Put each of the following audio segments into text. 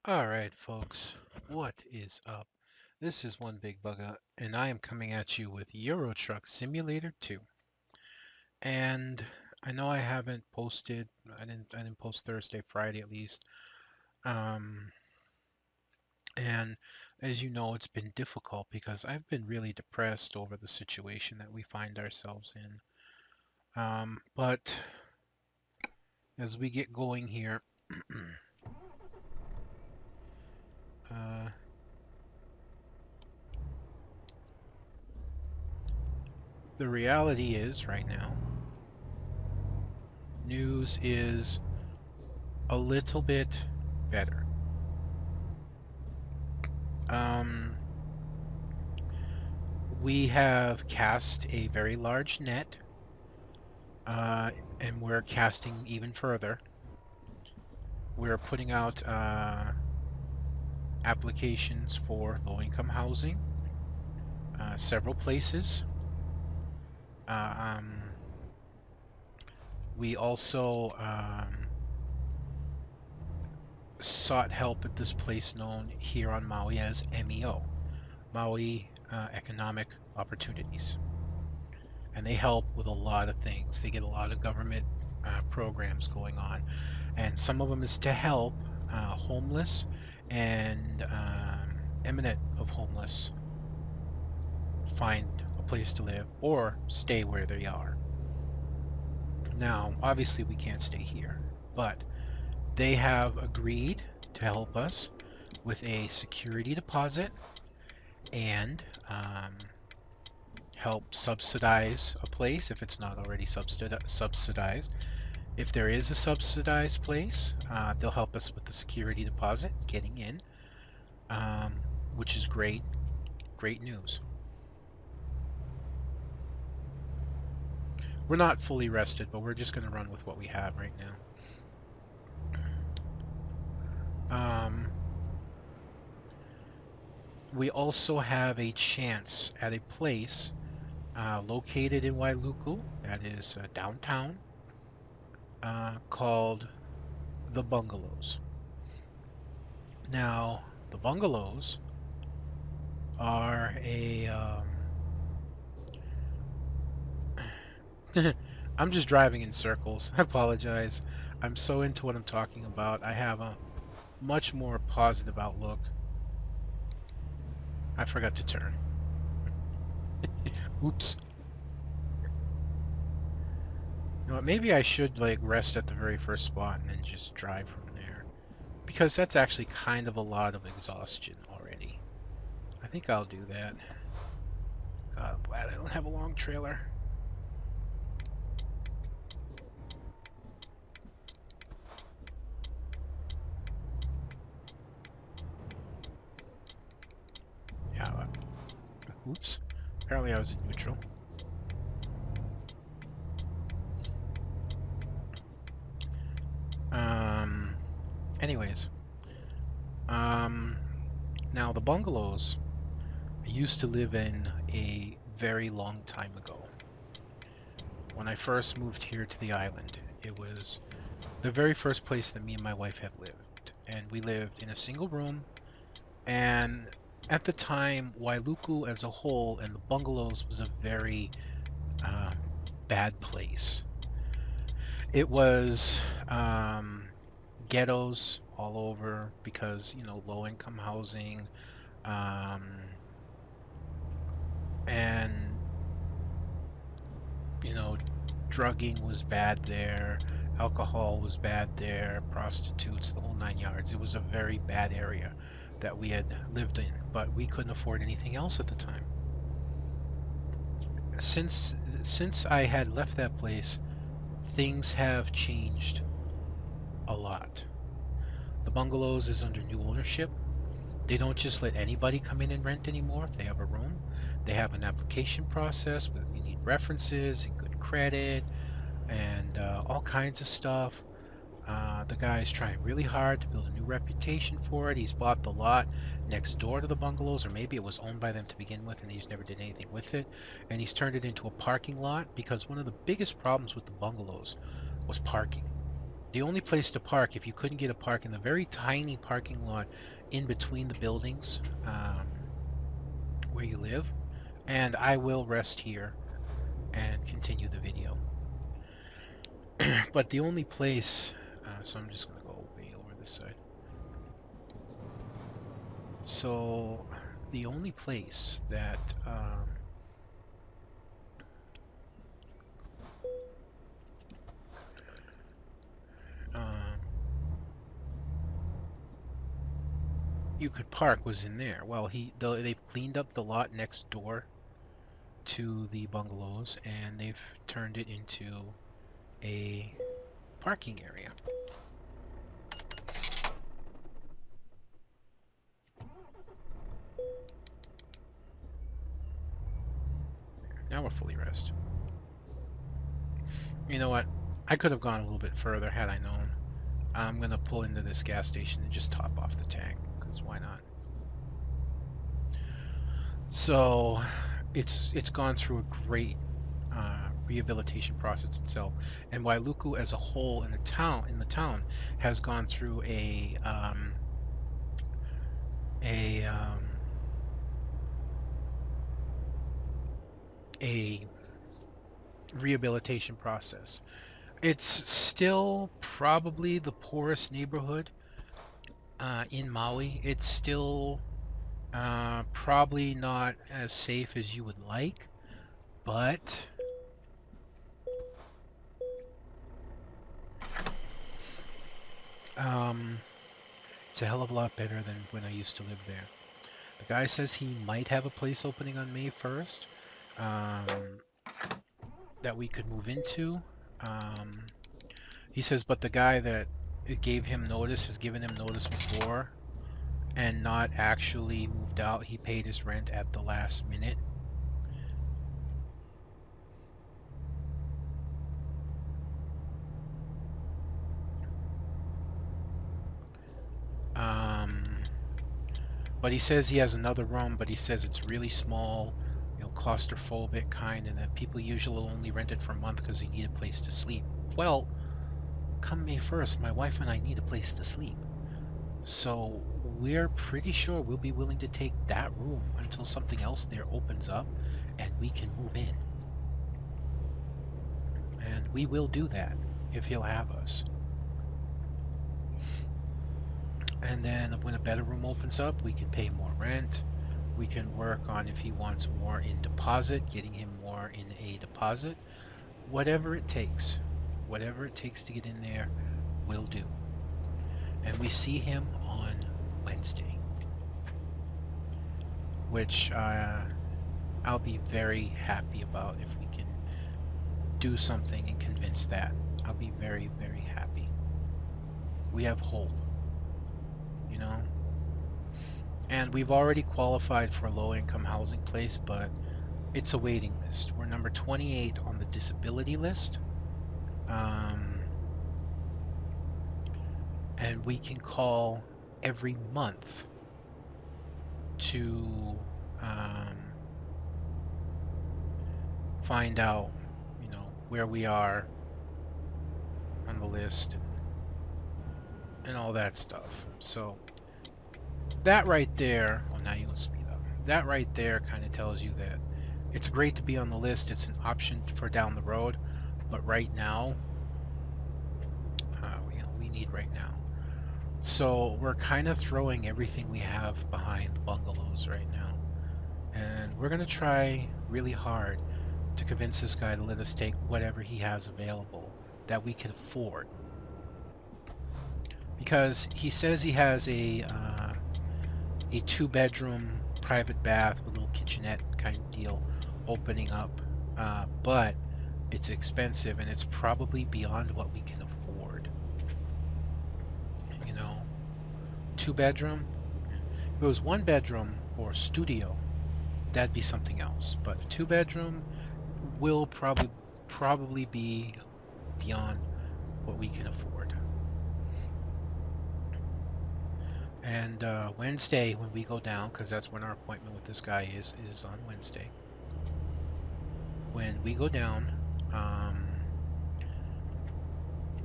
Alright folks, what is up? This is One Big Bugger, and I am coming at you with Euro Truck Simulator 2. And I know I haven't posted, I didn't post Thursday, Friday at least. Um, and as you know, it's been difficult because I've been really depressed over the situation that we find ourselves in. But as we get going here, uh, the reality is right now, news is a little bit better. Um, we have cast a very large net, uh, and we're casting even further. We're putting out applications for low-income housing, several places. Uh, um, we also sought help at this place known here on Maui as MEO, Maui Economic Opportunities. And they help with a lot of things. They get a lot of government programs going on, and some of them is to help homeless and imminent of homeless find a place to live or stay where they are. Now, obviously we can't stay here, but they have agreed to help us with a security deposit and help subsidize a place if it's not already subsidized. If there is a subsidized place, they'll help us with the security deposit, getting in, um, which is great, great news. We're not fully rested, but we're just going to run with what we have right now. We also have a chance at a place located in Wailuku, that is downtown, called the Bungalows. Now, the Bungalows are I'm just driving in circles. I apologize. I'm so into what I'm talking about. I have a much more positive outlook. I forgot to turn. Oops. You know what, maybe I should like rest at the very first spot and then just drive from there. Because that's actually kind of a lot of exhaustion already. I think I'll do that. God, I'm glad I don't have a long trailer. Yeah, oops. Apparently I was in neutral. Um, anyways. Um, Now the bungalows I used to live in a very long time ago. When I first moved here to the island, it was the very first place that me and my wife have lived. And we lived in a single room, and at the time, Wailuku as a whole and the bungalows was a very uh, bad place. It was ghettos all over because, you know, low-income housing, um, and, you know, drugging was bad there, alcohol was bad there, prostitutes, the whole nine yards. It was a very bad area that we had lived in, but we couldn't afford anything else at the time. Since since I had left that place, things have changed a lot. The bungalows is under new ownership. They don't just let anybody come in and rent anymore. If they have a room, they have an application process where you need references and good credit and all kinds of stuff. The guy's trying really hard to build a new reputation for it. He's bought the lot next door to the bungalows, or maybe it was owned by them to begin with and he just never did anything with it. And he's turned it into a parking lot because one of the biggest problems with the bungalows was parking. The only place to park, if you couldn't get a park in the very tiny parking lot in between the buildings where you live, and I will rest here and continue the video. But the only place, so I'm just going to go way over this side. So the only place that you could park was in there. Well, they've cleaned up the lot next door to the bungalows, and they've turned it into a parking area. Now we're fully rest. You know what? I could have gone a little bit further had I known. I'm gonna pull into this gas station and just top off the tank, because why not? So it's gone through a great rehabilitation process itself, and Wailuku as a whole in the town has gone through a rehabilitation process. It's still probably the poorest neighborhood in Maui. It's still probably not as safe as you would like, but it's a hell of a lot better than when I used to live there. The guy says he might have a place opening on May 1st that we could move into. He says, but the guy that gave him notice has given him notice before and not actually moved out. He paid his rent at the last minute. But he says he has another room, but he says it's really small, you know, claustrophobic kind, and that people usually only rent it for a month because they need a place to sleep. Well, come May 1st, my wife and I need a place to sleep. So we're pretty sure we'll be willing to take that room until something else there opens up and we can move in. And we will do that if he'll have us. And then when a better room opens up, we can pay more rent. We can work on, if he wants more in deposit, getting him more in a deposit. Whatever it takes. Whatever it takes to get in there, we'll do. And we see him on Wednesday, which I'll be very happy about if we can do something and convince that. I'll be very, very happy. We have hope, you know? And we've already qualified for a low-income housing place, but it's a waiting list. We're number 28 on the disability list. And we can call every month to find out, you know, where we are on the list and all that stuff. So that right there, oh, now you can speed up. That right there kind of tells you that it's great to be on the list. It's an option for down the road, but right now, we need right now. So we're kind of throwing everything we have behind the bungalows right now. And we're going to try really hard to convince this guy to let us take whatever he has available that we can afford. Because he says he has a 2-bedroom private bath with a little kitchenette kind of deal opening up, but it's expensive and it's probably beyond what we can afford. You know, 2-bedroom. If it was 1-bedroom or studio, that'd be something else. But a 2-bedroom will probably be beyond what we can afford. And Wednesday when we go down, because that's when our appointment with this guy is on Wednesday. When we go down,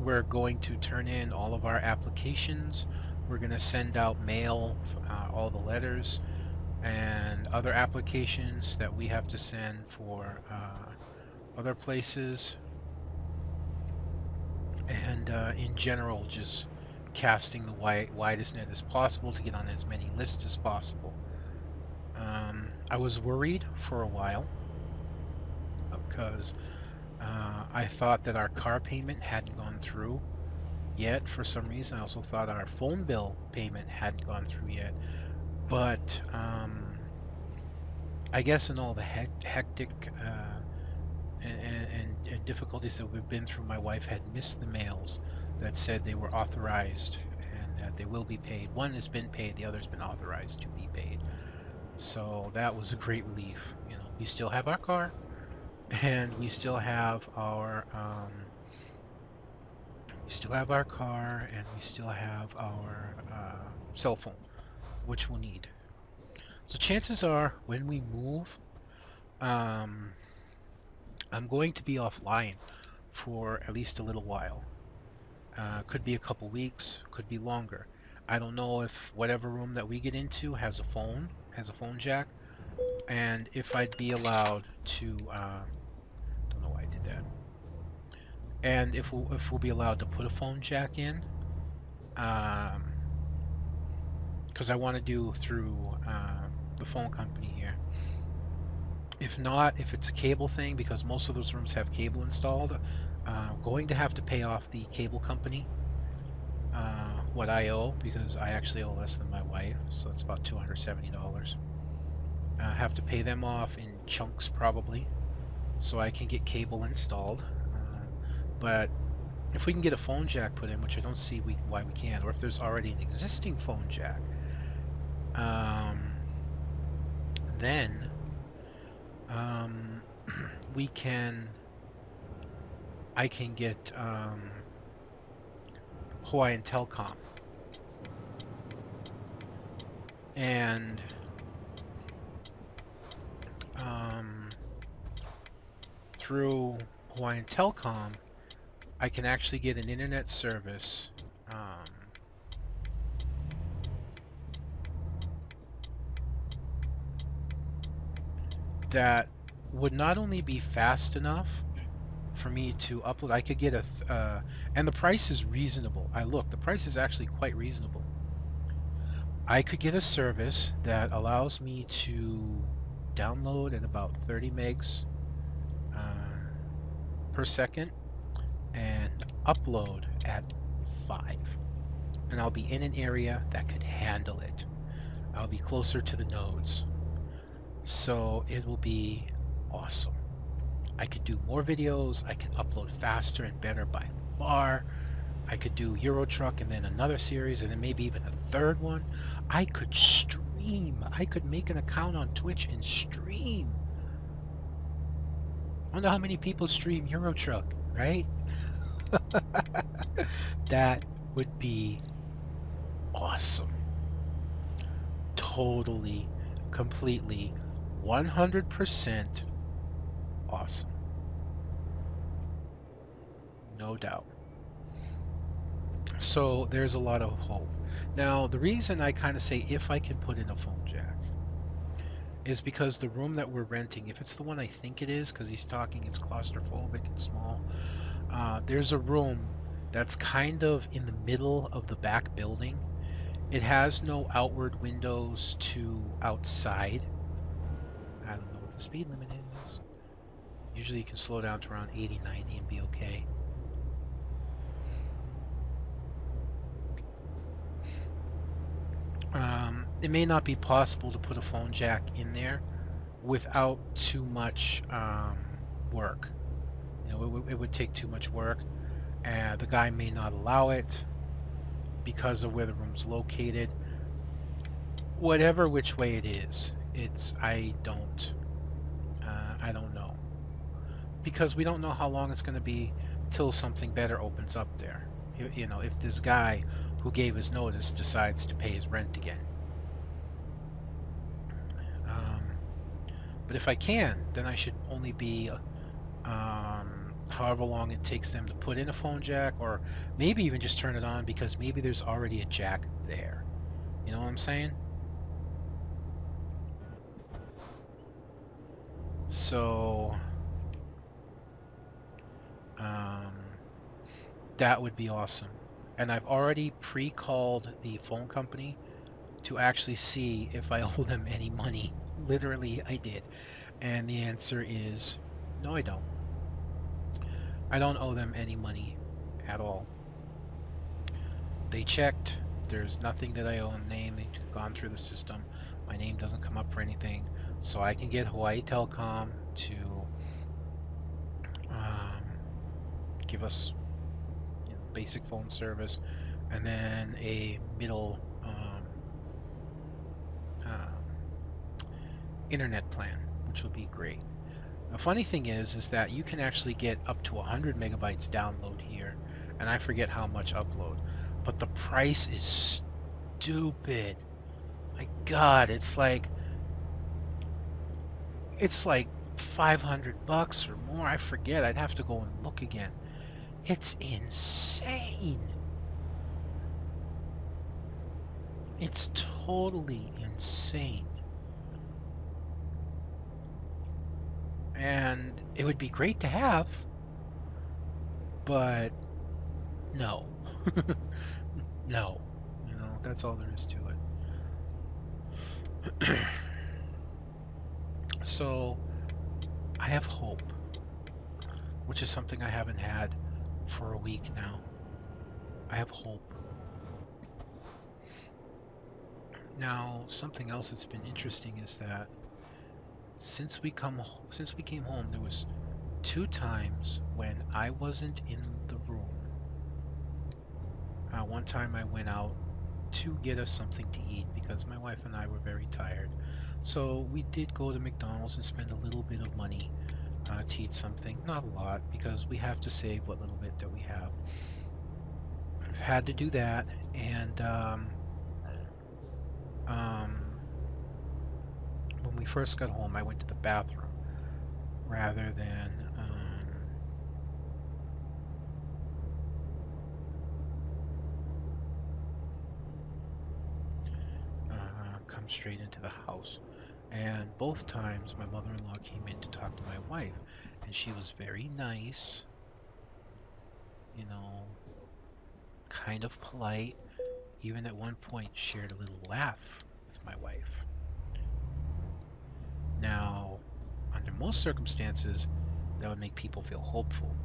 we're going to turn in all of our applications. We're going to send out mail, all the letters and other applications that we have to send for other places, and in general just casting the widest net as possible to get on as many lists as possible. I was worried for a while because I thought that our car payment hadn't gone through yet for some reason. I also thought our phone bill payment hadn't gone through yet. But I guess in all the hectic and difficulties that we've been through, my wife had missed the mails that said they were authorized and that they will be paid. One has been paid, the other's been authorized to be paid. So that was a great relief. You know, we still have our car, and we still have our and we still have our cell phone, which we'll need. So chances are, when we move, I'm going to be offline for at least a little while. Could be a couple weeks, could be longer. I don't know if whatever room that we get into has a phone jack, and if I'd be allowed to, don't know why I did that, and if we'll be allowed to put a phone jack in, because I want to do through the phone company here. If not, if it's a cable thing, because most of those rooms have cable installed, going to have to pay off the cable company what I owe, because I actually owe less than my wife, so it's about $270. Have to pay them off in chunks probably, so I can get cable installed. But if we can get a phone jack put in, which I don't see why we can't, or if there's already an existing phone jack, then I can get Hawaiian Telcom, and through Hawaiian Telcom I can actually get an internet service that would not only be fast enough for me to upload, I could get and the price is reasonable. The price is actually quite reasonable. I could get a service that allows me to download at about 30 megs per second and upload at 5. And I'll be in an area that could handle it. I'll be closer to the nodes. So it will be awesome. I could do more videos, I can upload faster and better by far. I could do Euro Truck and then another series and then maybe even a third one. I could stream. I could make an account on Twitch and stream. I wonder how many people stream Euro Truck, right? That would be awesome. Totally, completely, 100% awesome. No doubt. So there's a lot of hope. Now, the reason I kind of say if I can put in a phone jack is because the room that we're renting, if it's the one I think it is, because he's talking it's claustrophobic and small, there's a room that's kind of in the middle of the back building. It has no outward windows to outside. I don't know what the speed limit is. Usually you can slow down to around 80, 90 and be okay. It may not be possible to put a phone jack in there without too much work. You know, it would take too much work, and the guy may not allow it because of where the room's located. Whatever which way it is, I don't know, because we don't know how long it's going to be till something better opens up there. You know, if this guy who gave his notice decides to pay his rent again. But if I can, then I should only be however long it takes them to put in a phone jack, or maybe even just turn it on because maybe there's already a jack there. You know what I'm saying? So um, that would be awesome. And I've already pre-called the phone company to actually see if I owe them any money. Literally, I did. And the answer is no, I don't. I don't owe them any money at all. They checked. There's nothing that I owe them. Name. They've gone through the system. My name doesn't come up for anything. So I can get Hawaii Telecom to um, give us basic phone service, and then a middle internet plan, which will be great. The funny thing is that you can actually get up to 100 megabytes download here, and I forget how much upload, but the price is stupid. My God, it's like $500 or more. I forget. I'd have to go and look again. It's insane. It's totally insane. And it would be great to have, but no. No. That's all there is to it. So I have hope, which is something I haven't had for a week now. I have hope. Now, something else that's been interesting is that since we came home, there was 2 times when I wasn't in the room. One time I went out to get us something to eat because my wife and I were very tired. So we did go to McDonald's and spend a little bit of money to eat something. Not a lot, because we have to save what little bit that we have. I've had to do that, and when we first got home, I went to the bathroom rather than come straight into the house. And both times my mother-in-law came in to talk to my wife, and she was very nice, kind of polite, even at one point shared a little laugh with my wife. Now, under most circumstances, that would make people feel hopeful.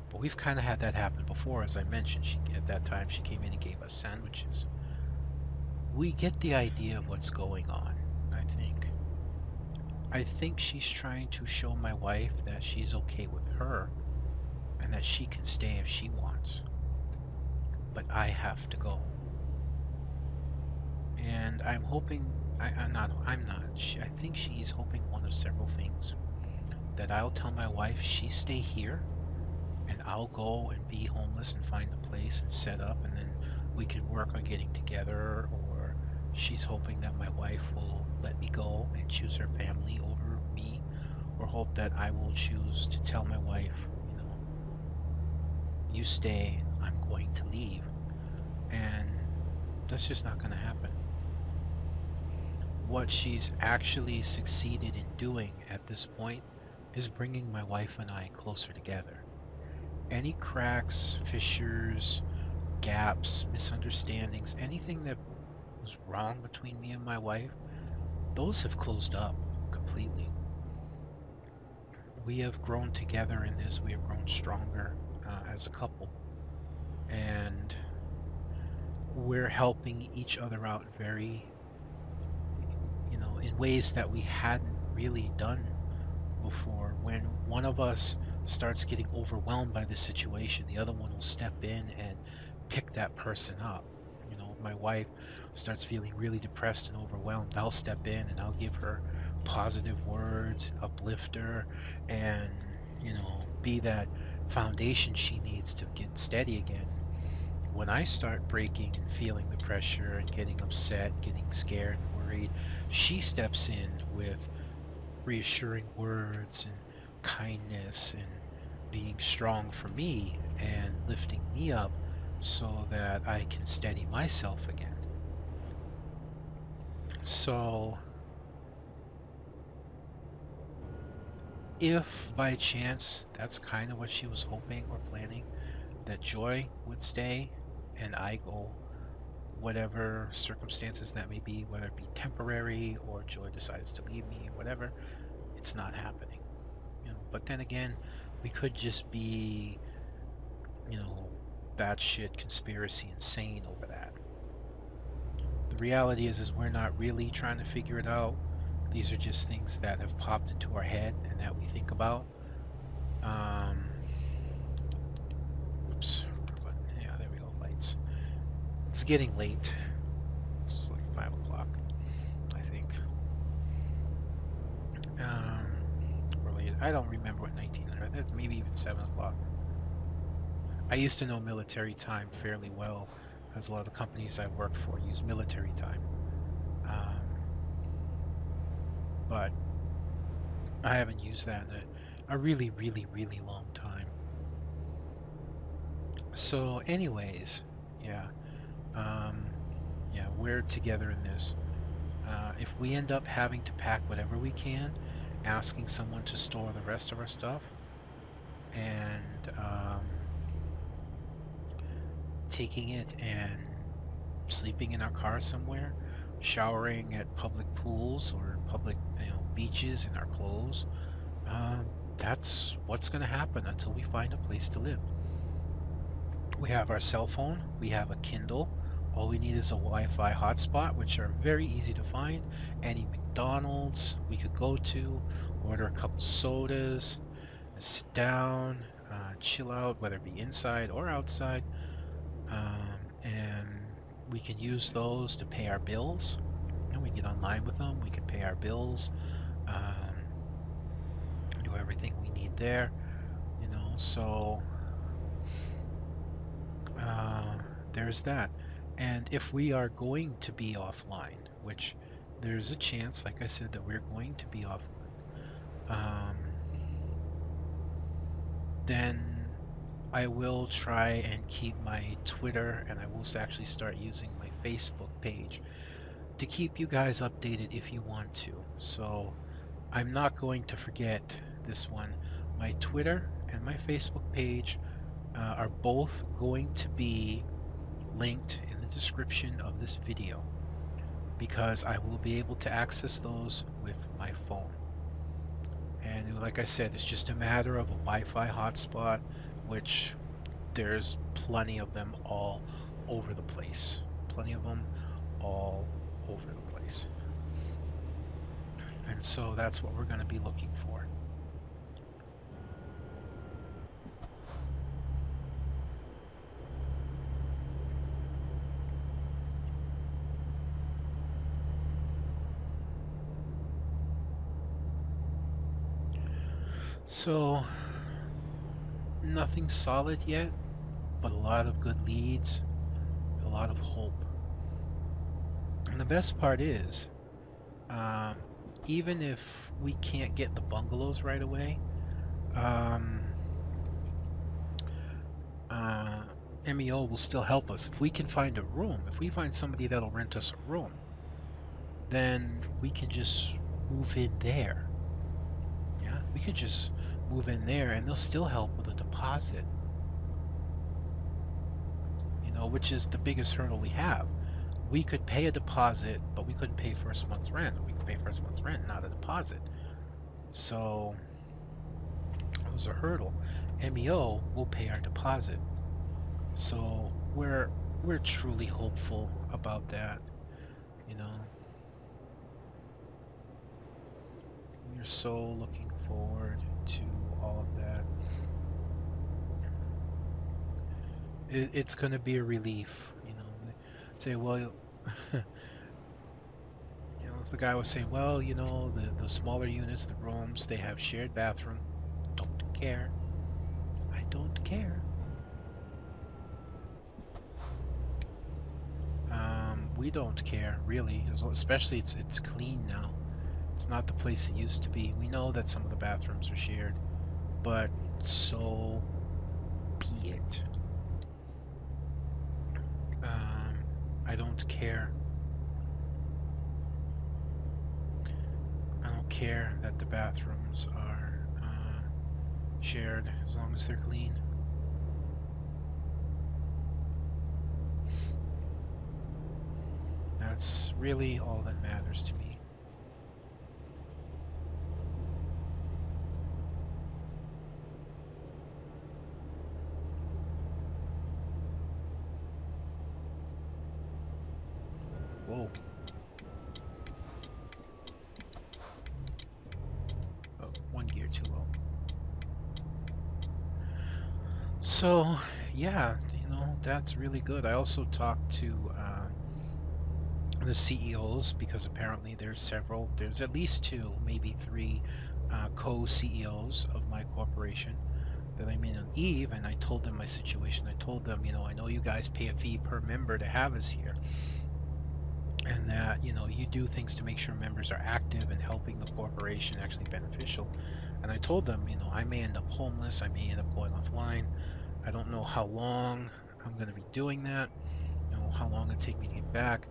But we've kind of had that happen before, as I mentioned. At that time, she came in and gave us sandwiches. We get the idea of what's going on, I think. I think she's trying to show my wife that she's okay with her and that she can stay if she wants. But I have to go. And I'm hoping, I'm not, I think she's hoping one of several things. That I'll tell my wife she stay here, and I'll go and be homeless and find a place and set up, and then we can work on getting together. Or she's hoping that my wife will let me go and choose her family over me, or hope that I will choose to tell my wife, you stay, I'm going to leave. And that's just not going to happen. What she's actually succeeded in doing at this point is bringing my wife and I closer together. Any cracks, fissures, gaps, misunderstandings, anything that was wrong between me and my wife, those have closed up completely. We have grown together in this. We have grown stronger as a couple. And we're helping each other out very, in ways that we hadn't really done before. When one of us starts getting overwhelmed by the situation, the other one will step in and pick that person up. My wife starts feeling really depressed and overwhelmed, I'll step in and I'll give her positive words, uplift her, and be that foundation she needs to get steady again. When I start breaking and feeling the pressure and getting upset, getting scared and worried, she steps in with reassuring words and kindness, and being strong for me and lifting me up so that I can steady myself again. So if by chance that's kind of what she was hoping or planning, that Joy would stay and I go, whatever circumstances that may be, whether it be temporary or Joy decides to leave me, whatever, it's not happening. But then again, we could just be, batshit conspiracy insane over that. The reality is we're not really trying to figure it out. These are just things that have popped into our head and that we think about. Oops. Yeah, there we go. Lights. It's getting late. It's like 5 o'clock, I think. Or I don't remember what 1900. That's maybe even 7 o'clock. I used to know military time fairly well because a lot of the companies I worked for use military time. But I haven't used that in a really, really, really long time. So anyways, yeah. Yeah, we're together in this. If we end up having to pack whatever we can, asking someone to store the rest of our stuff, and taking it and sleeping in our car somewhere, showering at public pools or public beaches in our clothes, that's what's going to happen until we find a place to live. We have our cell phone, we have a Kindle, all we need is a Wi-Fi hotspot, which are very easy to find. Any McDonald's we could go to, order a couple sodas, sit down, chill out, whether it be inside or outside, and we can use those to pay our bills. And we get online with them, we can pay our bills, do everything we need there, so there's that. And if we are going to be offline, which there's a chance, like I said, that we're going to be offline, then I will try and keep my Twitter, and I will actually start using my Facebook page to keep you guys updated if you want to. So I'm not going to forget this one. My Twitter and my Facebook page are both going to be linked in the description of this video because I will be able to access those with my phone. And like I said, it's just a matter of a Wi-Fi hotspot, which there's plenty of them all over the place. Plenty of them all over the place. And so that's what we're going to be looking for. So, nothing solid yet, but a lot of good leads, a lot of hope. And the best part is, even if we can't get the bungalows right away, MEO will still help us. If we can find a room, if we find somebody that'll rent us a room, then we can just move in there. Yeah, we could just move in there and they'll still help with a deposit. Which is the biggest hurdle we have. We could pay a deposit, but we couldn't pay first month's rent. We could pay first month's rent, not a deposit. So it was a hurdle. MEO will pay our deposit. So we're truly hopeful about that. We're so looking forward to all of that. It's going to be a relief, say, well, as the guy was saying, well, the smaller units, the rooms, they have shared bathroom. Don't care. I don't care. We don't care, really, especially it's clean now. It's not the place it used to be. We know that some of the bathrooms are shared, but so be it. I don't care. I don't care that the bathrooms are shared as long as they're clean. That's really all that matters to me. Whoa. Oh, one gear too low. So, yeah, that's really good. I also talked to the CEOs because apparently there's at least two, maybe three co-CEOs of my corporation that I'm in on Eve, and I told them my situation. I told them, I know you guys pay a fee per member to have us here, and that, you do things to make sure members are active and helping the corporation actually beneficial. And I told them, I may end up homeless, I may end up going offline. I don't know how long I'm going to be doing that, how long it'll take me to get back.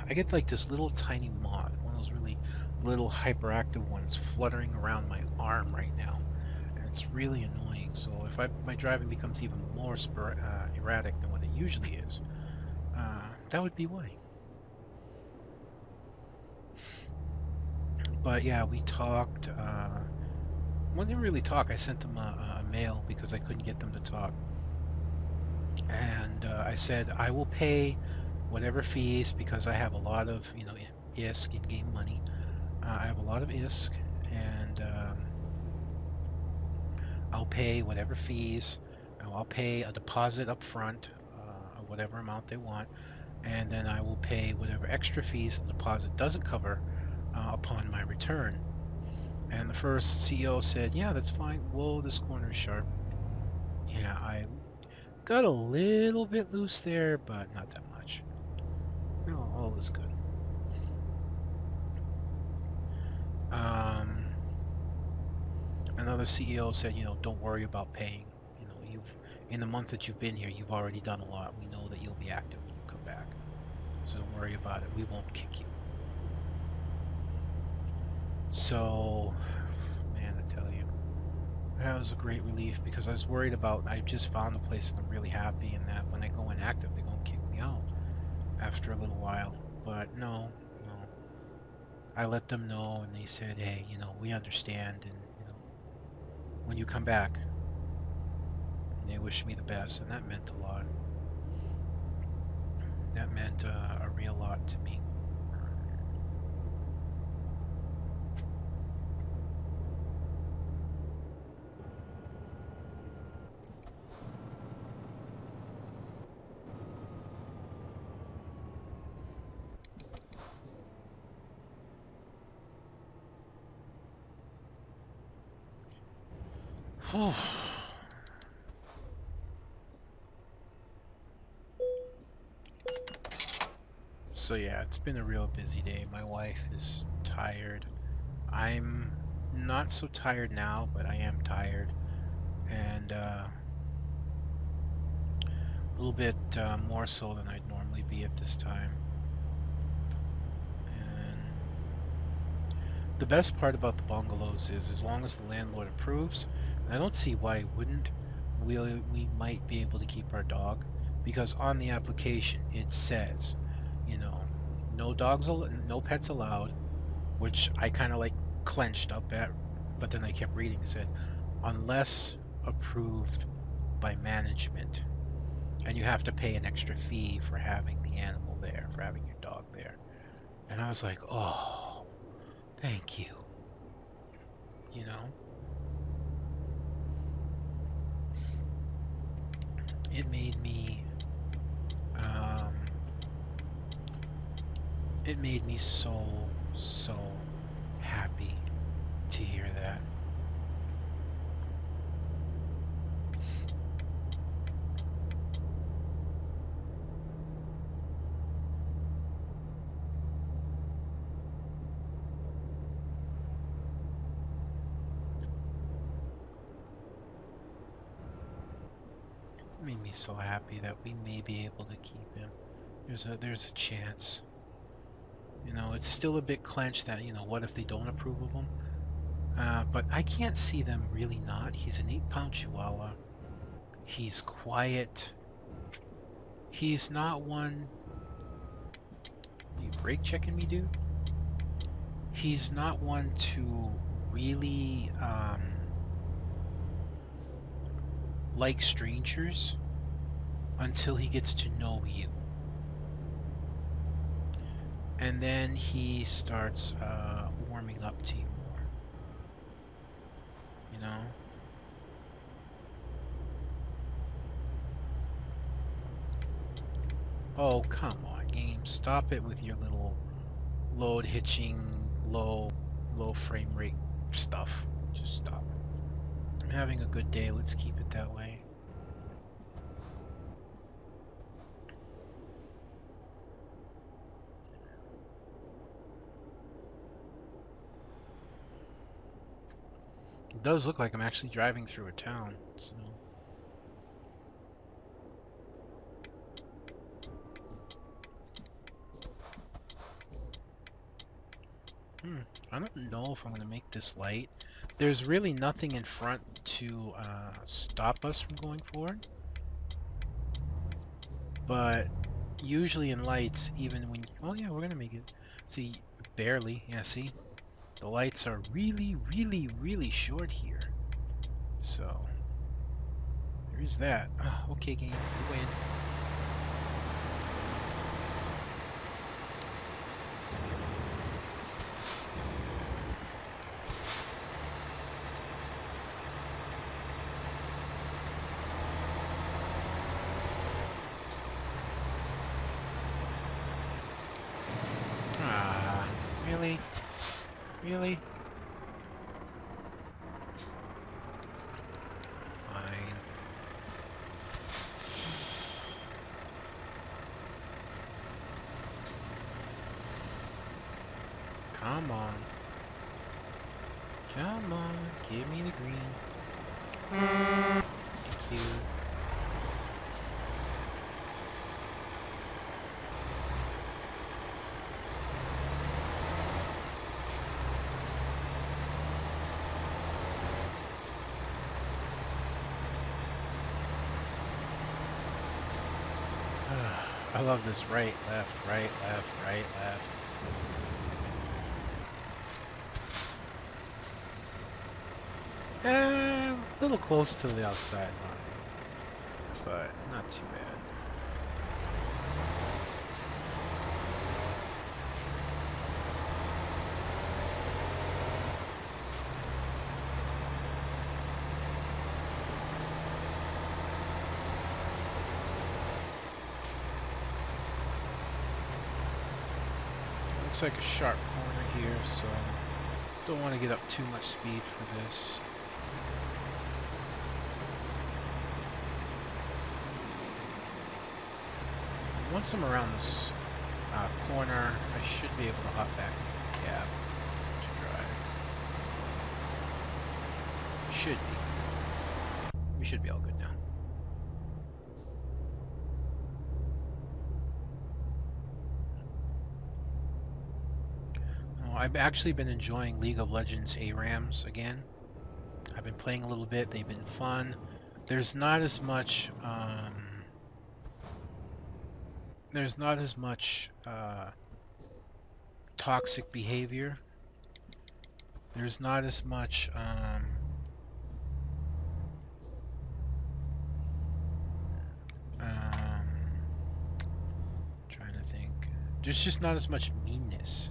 I get like this little tiny moth, one of those really little hyperactive ones fluttering around my arm right now. And it's really annoying. So if my driving becomes even more erratic than what it usually is, that would be why. But yeah, we talked. We didn't really talk. I sent them a mail because I couldn't get them to talk. And I said, I will pay whatever fees because I have a lot of, ISK, in-game money. I have a lot of ISK, and I'll pay whatever fees. I'll pay a deposit up front, of whatever amount they want, and then I will pay whatever extra fees the deposit doesn't cover upon my return. And the first CEO said, yeah, that's fine. Whoa, this corner is sharp. Yeah, I got a little bit loose there, but not that much. No, all is good. Um, Another CEO said, don't worry about paying. In the month that you've been here, you've already done a lot. We know that you'll be active when you come back. So don't worry about it. We won't kick you. So, man, I tell you, that was a great relief because I was worried about, I just found a place that I'm really happy in that when I go inactive, they're going to kick me out after a little while. But no. I let them know and they said, hey, we understand and, when you come back, and they wished me the best, and that meant a lot. That meant a real lot to me. So yeah, it's been a real busy day. My wife is tired. I'm not so tired now, but I am tired. And a little bit more so than I'd normally be at this time. And the best part about the bungalows is as long as the landlord approves, and I don't see why he wouldn't, we might be able to keep our dog because on the application it says, no no pets allowed, which I kind of like clenched up at, but then I kept reading. It said, unless approved by management, and you have to pay an extra fee for having the animal there, for having your dog there. And I was like, oh, thank you. You know, it made me, um, it made me so, so happy to hear that. made me so happy that we may be able to keep him. There's a chance. You know, it's still a bit clenched that, you know, what if they don't approve of him? But I can't see them really not. He's an 8-pound Chihuahua. He's quiet. He's not one... Are you brake checking me, dude? He's not one to really like strangers until he gets to know you. And then he starts warming up to you more. You know? Oh, come on, game. Stop it with your little load hitching, low frame rate stuff. Just stop. I'm having a good day. Let's keep it that way. It does look like I'm actually driving through a town, so... I don't know if I'm going to make this light. There's really nothing in front to stop us from going forward. But usually in lights, even when... Oh yeah, we're going to make it. See, barely. Yeah, see? The lights are really, really, really short here. So, there is that. Oh, okay, game. You win. Really? Really? Fine. Come on. Come on, give me the green. Thank you. I love this right, left, right, left, right, left. A little close to the outside line, but not too bad. Looks like a sharp corner here, so don't want to get up too much speed for this. Once I'm around this corner, I should be able to hop back in the cab to drive. Should be. We should be all good now. Oh, I've actually been enjoying League of Legends ARAMs again. I've been playing a little bit. They've been fun. There's not as much toxic behavior. There's not as much trying to think. There's just not as much meanness.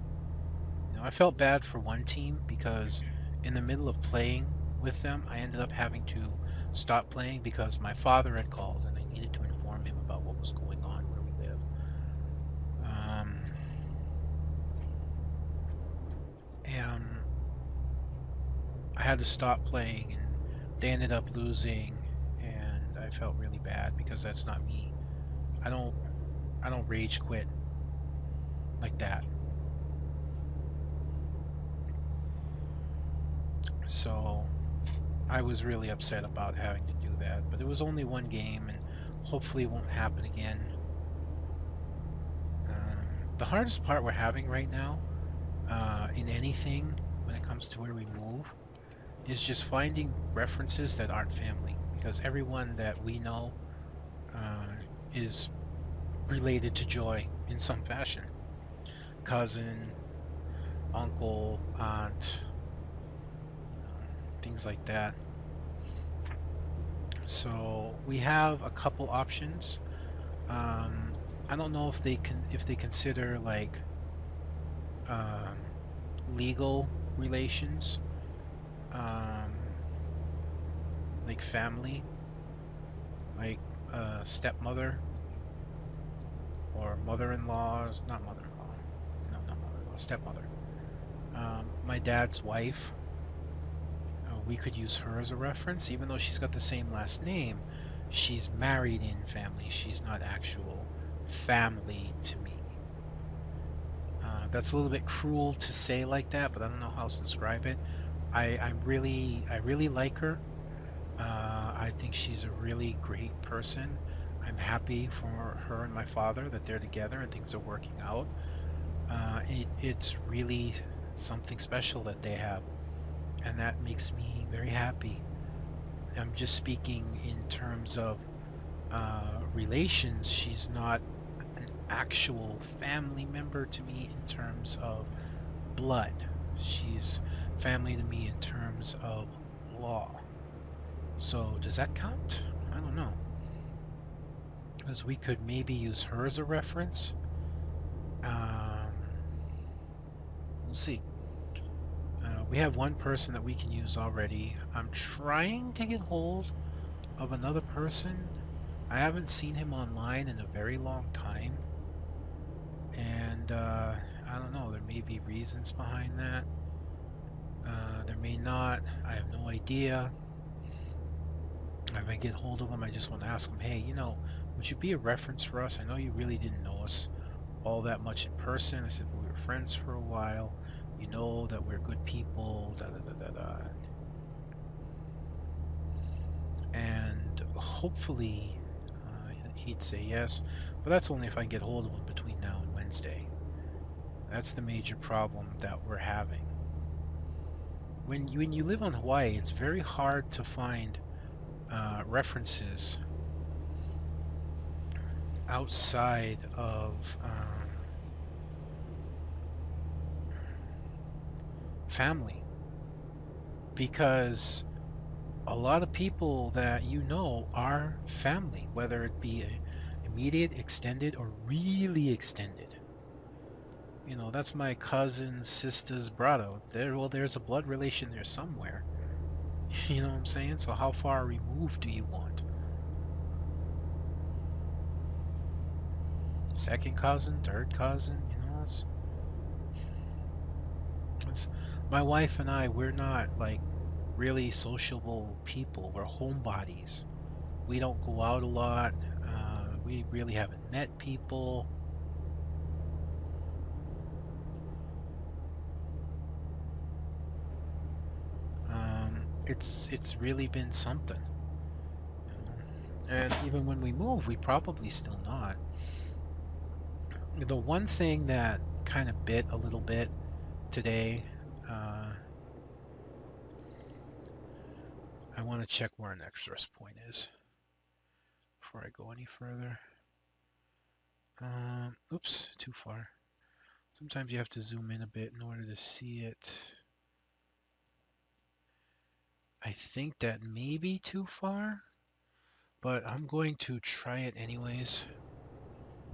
You know, I felt bad for one team because in the middle of playing with them, I ended up having to stop playing because my father had called and I needed to inform him about what was going on where we live. And I had to stop playing and they ended up losing and I felt really bad because that's not me. I don't rage quit like that. So I was really upset about having to do that, but it was only one game and Hopefully it won't happen again. The hardest part we're having right now, in anything when it comes to where we move, is just finding references that aren't family, because everyone that we know uh, is related to Joy in some fashion. Cousin, uncle, aunt, things like that. So we have a couple options. Um, I don't know if they consider like um, legal relations, um, like family, like stepmother or mother-in-law. Not mother-in-law. No, not mother-in-law. Stepmother. My dad's wife. We could use her as a reference, even though she's got the same last name. She's married in family. She's not actual family to me. That's a little bit cruel to say like that, but I don't know how else to describe it. I really like her. I think she's a really great person. I'm happy for her and my father that they're together and things are working out. It's really something special that they have, and that makes me very happy. I'm just speaking in terms of relations. She's not an actual family member to me in terms of blood. She's family to me in terms of law. So does that count? I don't know. Because we could maybe use her as a reference. Um, we'll see. We have one person that we can use already. I'm trying to get hold of another person. I haven't seen him online in a very long time. And I don't know, there may be reasons behind that. There may not. I have no idea. If I get hold of him, I just want to ask him, hey, would you be a reference for us? I know you really didn't know us all that much in person. I said, we were friends for a while. You know that we're good people, da da da da da. And hopefully he'd say yes, but that's only if I get hold of him between now and Wednesday. That's the major problem that we're having. When you live on Hawaii, it's very hard to find references outside of family, because a lot of people that you know are family, whether it be immediate, extended, or really extended. That's my cousin's sister's brother. There's a blood relation there somewhere. You know what I'm saying? So how far removed do you want? Second cousin, third cousin, it's my wife and I, we're not like really sociable people. We're homebodies. We don't go out a lot. We really haven't met people. It's really been something. And even when we move, we probably still not. The one thing that kind of bit a little bit today, I want to check where our next rest point is before I go any further. Oops, too far. Sometimes you have to zoom in a bit in order to see it. I think that may be too far, but I'm going to try it anyways.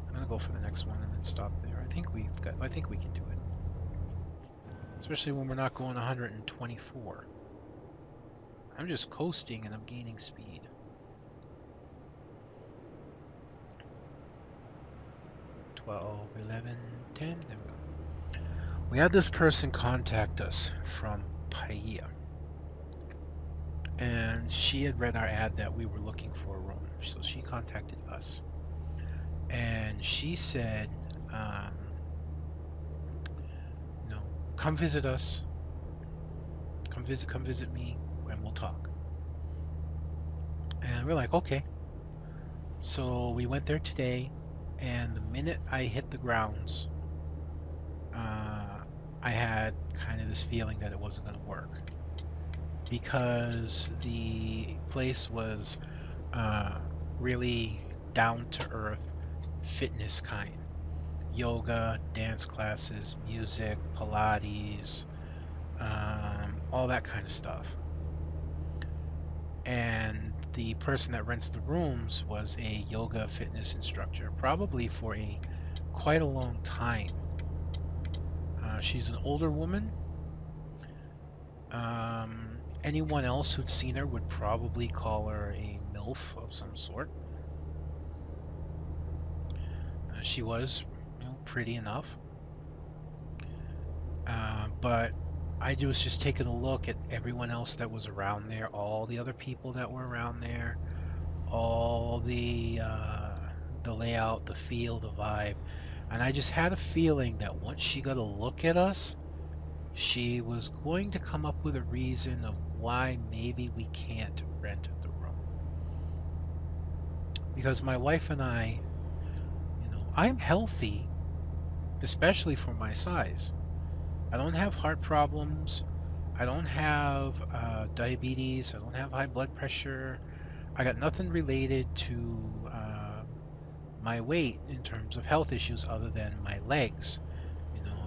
I'm gonna go for the next one and then stop there. I think we can do it. Especially when we're not going 124. I'm just coasting and I'm gaining speed. 12, 11, 10, there we go. We had this person contact us from Paia. And she had read our ad that we were looking for a room. So she contacted us. And she said, come visit us. Come visit me, and we'll talk. And we're like, okay. So we went there today, and the minute I hit the grounds, I had kind of this feeling that it wasn't going to work because the place was uh, really down to earth fitness kind. Yoga, dance classes, music, Pilates, all that kind of stuff. And the person that rents the rooms was a yoga fitness instructor, probably for quite a long time. She's an older woman. Anyone else who'd seen her would probably call her a MILF of some sort. She was, pretty enough. But I was just taking a look at everyone else that was around there, all the other people that were around there, all the layout, the feel, the vibe, and I just had a feeling that once she got a look at us, she was going to come up with a reason of why maybe we can't rent the room. Because my wife and I, I'm healthy, especially for my size. I don't have heart problems. I don't have diabetes. I don't have high blood pressure. I got nothing related to my weight in terms of health issues other than my legs.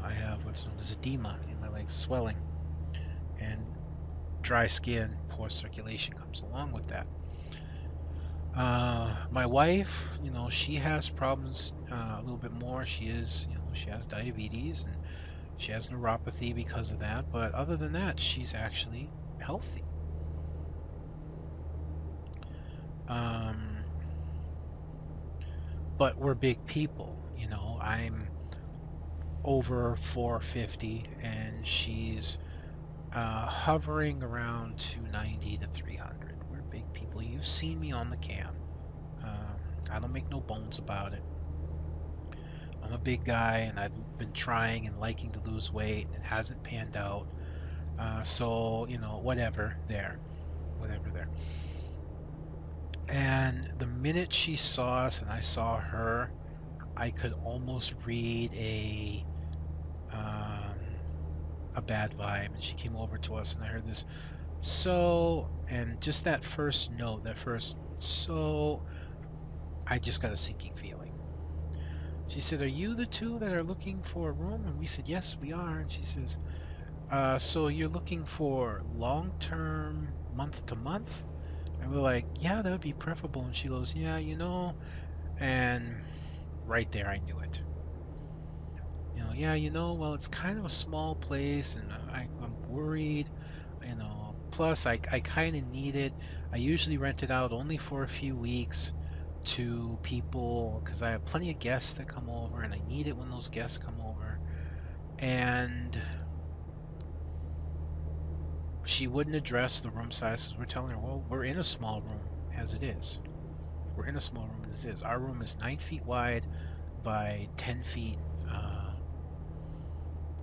I have what's known as edema in my legs, swelling, and dry skin, poor circulation comes along with that. My wife, she has problems a little bit more. She has diabetes and she has neuropathy because of that. But other than that, she's actually healthy. Um, but we're big people, I'm over 450 and she's hovering around 290 to 300. We're big people. You've seen me on the cam. I don't make no bones about it. I'm a big guy and I've been trying and liking to lose weight and it hasn't panned out. So, whatever there. Whatever there. And the minute she saw us and I saw her, I could almost read um, a bad vibe. And she came over to us and I heard this, so, and just that first note, that first, so, I just got a sinking feeling. She said, are you the two that are looking for a room? And we said, yes, we are. And she says, so you're looking for long-term, month to month? And we're like, yeah, that would be preferable. And she goes, yeah, and right there I knew it. Yeah, well, it's kind of a small place and I'm worried, plus I kind of need it. I usually rent it out only for a few weeks to people because I have plenty of guests that come over and I need it when those guests come over. And she wouldn't address the room sizes. We're telling her, well, we're in a small room as it is. We're in a small room as it is. Our room is 9 feet wide by 10 feet.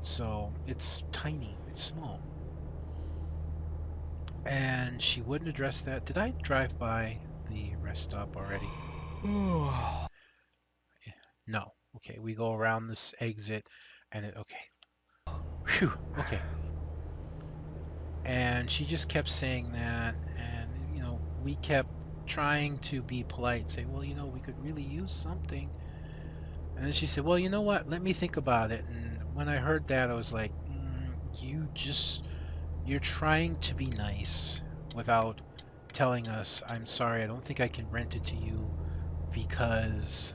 So it's tiny. It's small. And she wouldn't address that. Did I drive by the rest stop already? No. Okay, we go around this exit and okay. Phew, okay. And she just kept saying that and, we kept trying to be polite, say, well, we could really use something. And then she said, well, you know what? Let me think about it. And when I heard that, I was like, you're trying to be nice without telling us, I'm sorry, I don't think I can rent it to you because,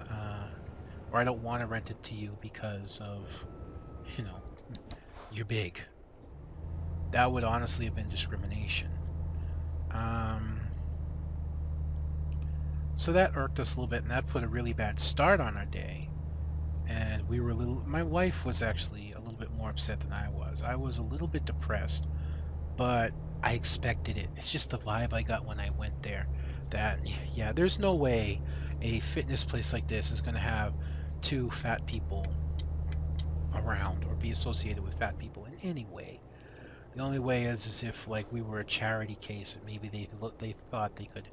or I don't want to rent it to you because of, you know, you're big. That would honestly have been discrimination. Um, so that irked us a little bit, and that put a really bad start on our day. And we were my wife was actually a little bit more upset than I was. I was a little bit depressed, but I expected it. It's just the vibe I got when I went there. That, yeah, there's no way a fitness place like this is going to have two fat people around or be associated with fat people in any way. The only way is as if like we were a charity case and maybe they thought they could,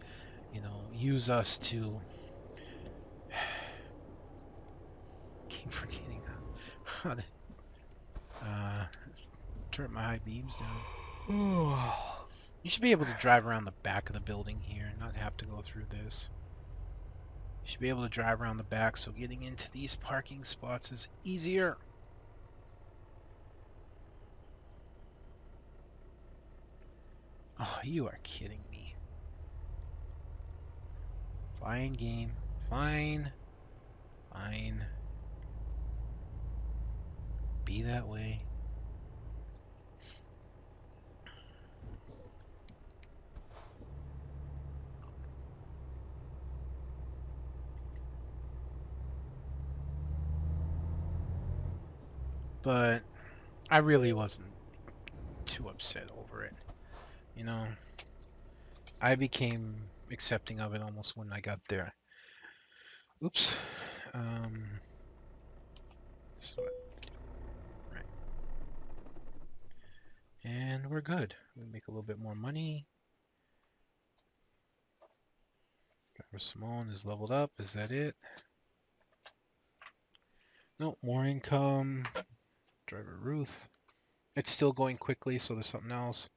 use us to keep forgetting how to turn my high beams down. You should be able to drive around the back of the building here and not have to go through this. You should be able to drive around the back, so getting into these parking spots is easier. Oh, you are kidding me. Fine game. Fine. Fine. Be that way. But I really wasn't too upset over it. You know, I became accepting of it almost when I got there. Oops. So, right. And we're good. We make a little bit more money. Driver Simone is leveled up. Is that it? Nope, more income. Driver Ruth. It's still going quickly, so there's something else.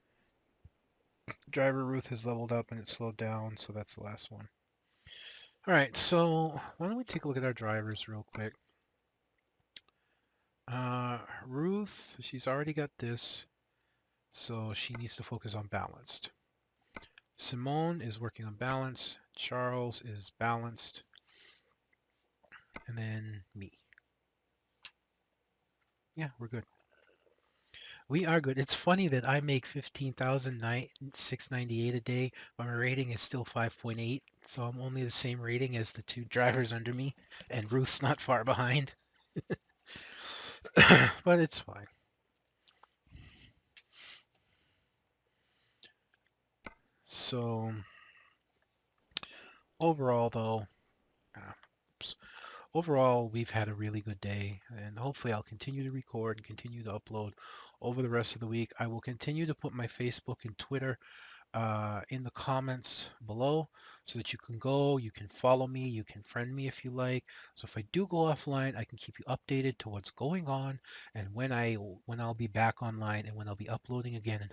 Driver Ruth has leveled up and it slowed down, so that's the last one. Alright, so why don't we take a look at our drivers real quick. Ruth, she's already got this, so she needs to focus on balanced. Simone is working on balance. Charles is balanced. And then me. Yeah, we're good. We are good. It's funny that I make 15,698 a day, but my rating is still 5.8, so I'm only the same rating as the two drivers under me, and Ruth's not far behind. But it's fine. So overall, though, overall, we've had a really good day, and hopefully I'll continue to record and continue to upload over the rest of the week. I will continue to put my Facebook and Twitter in the comments below so that you can follow me, you can friend me if you like. So if I do go offline, I can keep you updated to what's going on and when I'll be back online and when I'll be uploading again. And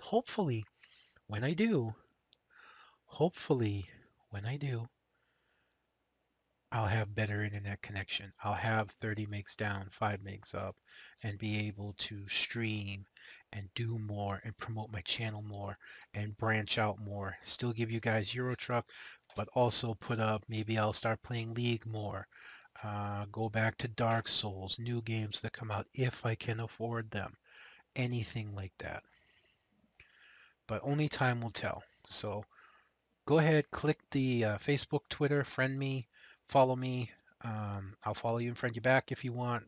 when I do, hopefully when I do, I'll have better internet connection. I'll have 30 megs down, 5 megs up, and be able to stream and do more and promote my channel more and branch out more. Still give you guys Euro Truck, but also put up, maybe I'll start playing League more. Go back to Dark Souls, new games that come out if I can afford them. Anything like that. But only time will tell. So go ahead, click the Facebook, Twitter, friend me, follow me. I'll follow you and friend you back if you want.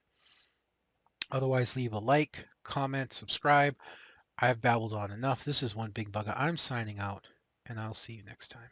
Otherwise, leave a like, comment, subscribe. I've babbled on enough. This is One Big Bugger. I'm signing out, and I'll see you next time.